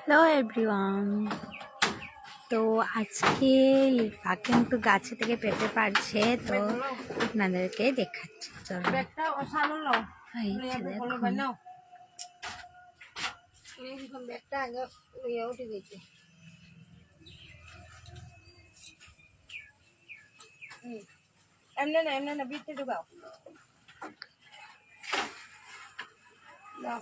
Hello everyone. তো আজকে Lipa কিন্তু গাছে থেকে পেঁপে পারছে, তো আপনাদেরকে দেখাচ্ছি। চলো এই যে দেখুন। এমনে না বিতে ঢুকাও দাও।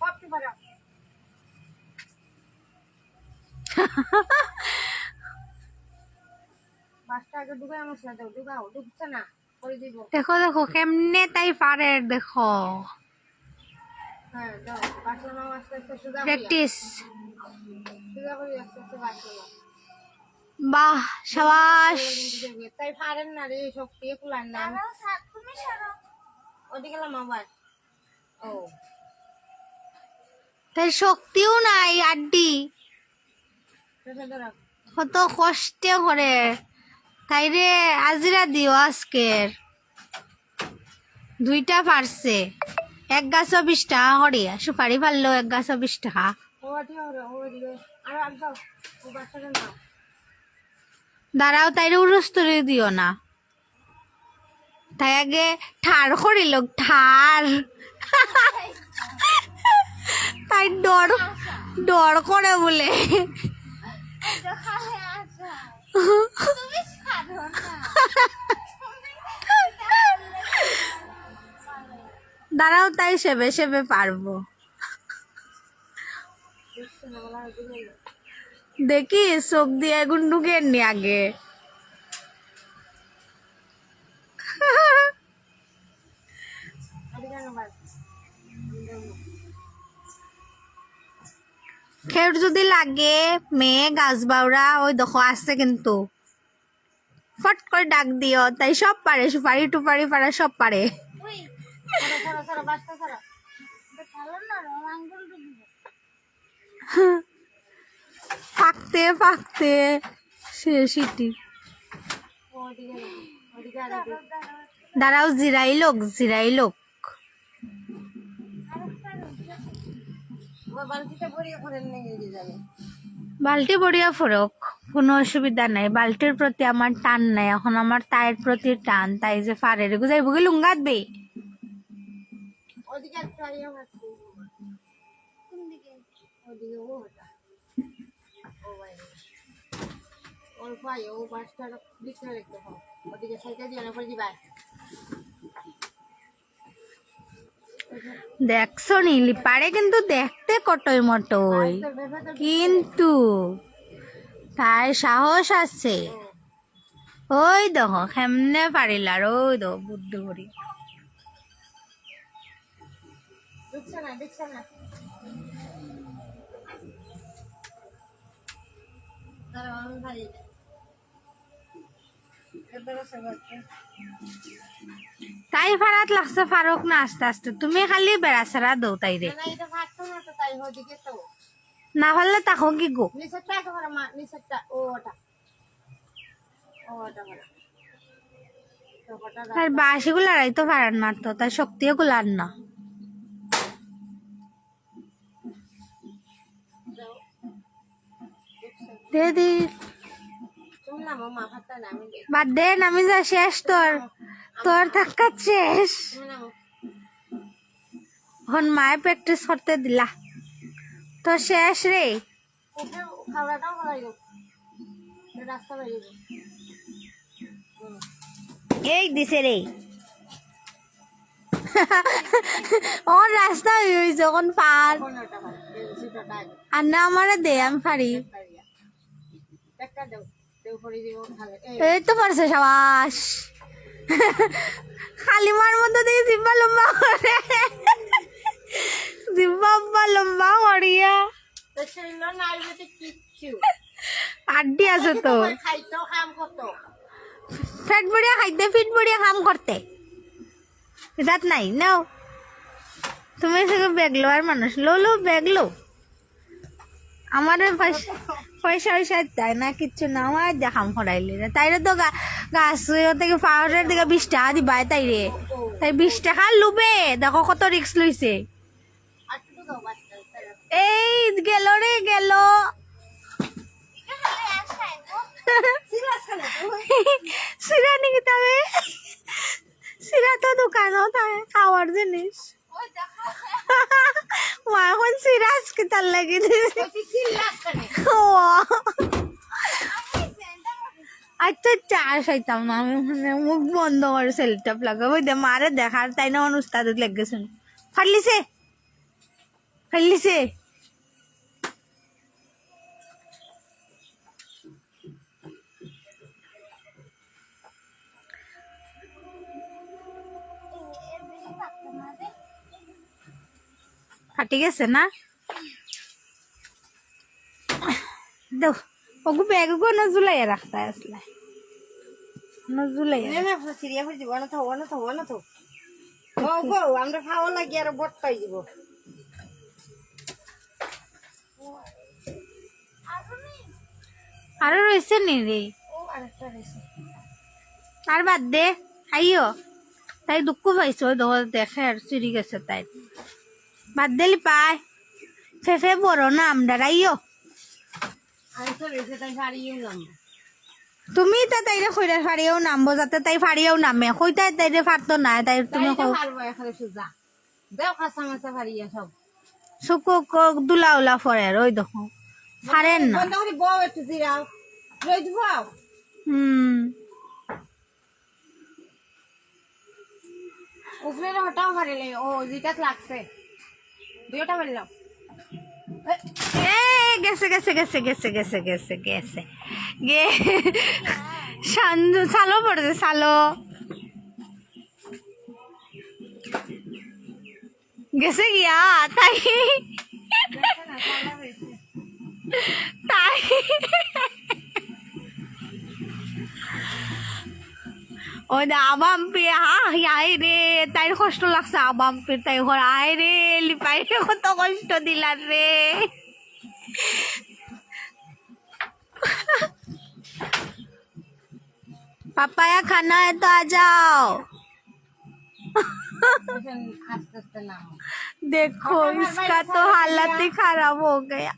সবটি পারা বাসটা আগে ঢুকাই আমার সাথে ঢুকাও, ঢুকছে না করে দিব। দেখো দেখো কেমনে তাই পারে, দেখো হ্যাঁ দাও, বাসা নাও আস্তে আস্তে সোজা করিয়া, প্র্যাকটিস। সোজা করিয়া আস্তে আস্তে বাসা নাও। বাহ সাবাস। তাই পারেন না রে, শক্তি কুলার না। তুমি সরো ওদিকে গেলাম আবার। ও তাই শক্তিও নাই আড্ডি, ধরো কত কষ্টে করে তাই রে। আজিরা দিও আজকের দুইটা পারছে, এক গাছ 20 টাকা করিয়া সুপারি পারলো, এক গাছ 20 টাকা। ওদিকে ওদিকে আর দাও, ও বাসাটা নাও। দাঁড়াও, তাইরে উড়স্তরে দিও না, তাই আগে ঠার করিল ঠার। তাই ডর ডর করে বলে। দাঁড়াও, তাই সেবে সেবে পারবো। দেখি চোখ দিয়ে এগুন ঢুকেন নি আগে। খের যদি লাগে মেয়ে গাছ বাউরা ওই দেখো আসছে কিন্তু, ফট করে ডাক দিও, তাই সব পারে, সুপারি টুপারি পারা সব পারে। ফাঁকতে ফাঁকতে সিটি। দাঁড়াও, জিরাই লোক জিরাই লোক। বালতি বড়িয়া ফরক, কোনো অসুবিধা নাই, বালতির প্রতি আমার টান নাই এখন, আমার তায়ের প্রতি টান, তাই যে ফারের গুজাই বুকে লুঙ্গাত বে। দেখছো নীলি পারে কিন্তু দেখতে কটই মটই, কিন্তু তার সাহস আছে। ওই দেখো কেমনে পারিলার, ওই দেখো বুদ্ধি করি। তাই ফারাত লাগছে ফারুক না আস্তে আস্তে, তুমি খালি বেড়া ছাড়া দৌ তাই রে, না পারলে তাকো কি গো। তার বাসি গুলারাই তো পারার না, তো তার শক্তিও গুলার না। দে দি বাদ দে, নামি যা, শেষ তোর, তোর থাকা শেষ। এখন মায়ে প্র্যাকটিস করতে দিলা তো শেষ রে। এই দিছে রে। ও রাস্তা হয়ে যখন পার আর না আমার দে, আমি পারি। এই তো পারছে সাবাস। খালিমার মধ্যে দেখি জিব্বা লম্বা করে, জিব্বা লম্বা করিয়া আড্ডি আছে তো, ফেট বড়িয়া খাইতে ফিট বড়িয়া কাম করতে দাঁত নাই নাও। তুমি সঙ্গে ব্যাগ লো আর মানুষ লো লো ব্যাগ লো। আমার পয়সা পয়সা দেয় না কিচ্ছু না, আমার দেখাম ফরাইলে না তাইরে তো গাছ থেকে পাহাড়ের দিকে 20 টাকা দিবাই তাইরে, তাই 20 টাকা লুবে দেখো কত রিক্স লইছে। এই গেল রে গেল সিরা নাকি তবে সিরা তো দোকানও থাকে খাওয়ার জিনিস। মা এখন সিরা আজকে তার লাগি আচ্ছা চা খাইতাম না আমি, মানে মুখ বন্ধ করে সেলটাপ লাগাবো মারে দেখার তাই না মানুষ তাদের লেগেছেন ফাটলিছে ফাটলিছে। ফাটি গেছে না দেখ ওগু ব্যাগ গো না ঝুলাইয়া রাখতে আসলে না ঝুলাইয়া সিরিয়া ফুল দিব না তো আমরা খাওয়া লাগি আর বট পাই যাব। আরো রয়েছে নি রে আরেকটা রয়েছে আর বাদ দে আইও তাই দুঃখ পাইছো দেখে আর চুরি গেছে তাই বাদ দিলি পায় ফেফে বড় না আমরা আইও আরেকটা রয়েছে তাই হারিয়ে গেলাম। তুমি তা তাইরে কইরা ফাড়িয়েও নামবো যাতে তাই ফাড়িয়েও নামে কইতাই তাইরে ফাড়তো না তাই তুমি পারবো এখানে সুজা দেও খাসা মাছা হারিয়ে সব শুকো দুলা উলা ফরে আর ওই দেখো ফাড়েন না। বন্ধ করে বউ একটু জিরাও রই দিব উপরে হটাও হারিলে ও যেটা লাগছে দুইটা বললাম এ গেছে গেছে গেছে গেছে গেছে গেছে গেছে গে সালো পড়েছে সালো গেছে গিয়া তাই তাই ওই দা আবাম্পি আয় রে তাই কষ্ট লাগছে আবাম্পির তাই ঘর আয় রে লিপাই কত কষ্ট দিলার রে। पापाया खाना है तो आ जाओ। आस्ते आस्ते नाम देखो इसका तो हालत ही खराब हो गया।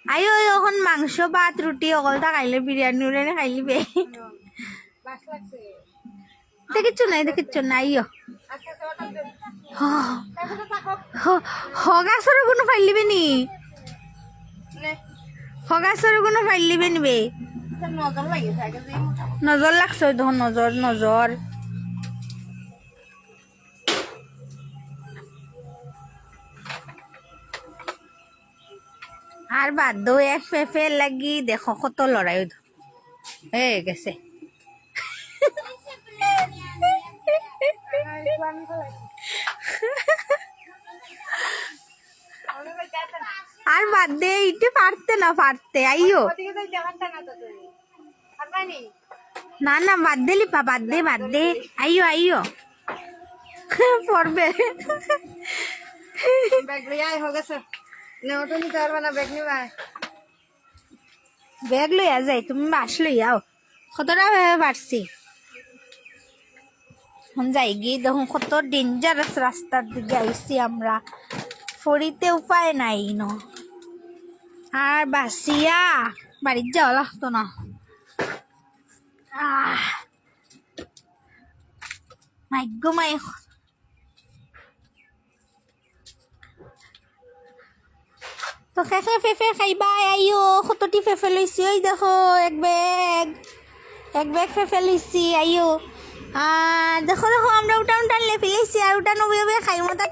আইও এখন মাংস ভাত রুটি অকলটা খাইলে বিরিয়ানি উড়ানি খাইলি বে দেখিচ্ছ না আইও হগাছর কোনো ফাইলিবে নি হগাছর কোনো ফাইলিবে নিবে নজর লাগছে তখন নজর আর বাদ দো এক ফেফে লাগি দেখো কত লড়াই হয়ে গেছে। আর বাদ দে ইটে পারতে না পারতে আইও না না বাদ দে লিপা বাদ দে আইও পড়বে ব্যাগ লইয়া যাই তুমি বাস লইয়াও কতটা পারছি যাই গিয়ে দেখুন কত ডেঞ্জারাস রাস্তার দিকে আইসি আমরা ফরিতে উপায় নাই ন আর বাসিয়া বাড়ির যাওয়া লাগতো না। মাই তো খেখে ফেফে খাইবা আইও কতটি ফেফে লইছি ওই দেখো এক ব্যাগ ফেফে লইছি আইও দেখো আমরা উঠান লে ফেলেছি আর উঠান খাই মতো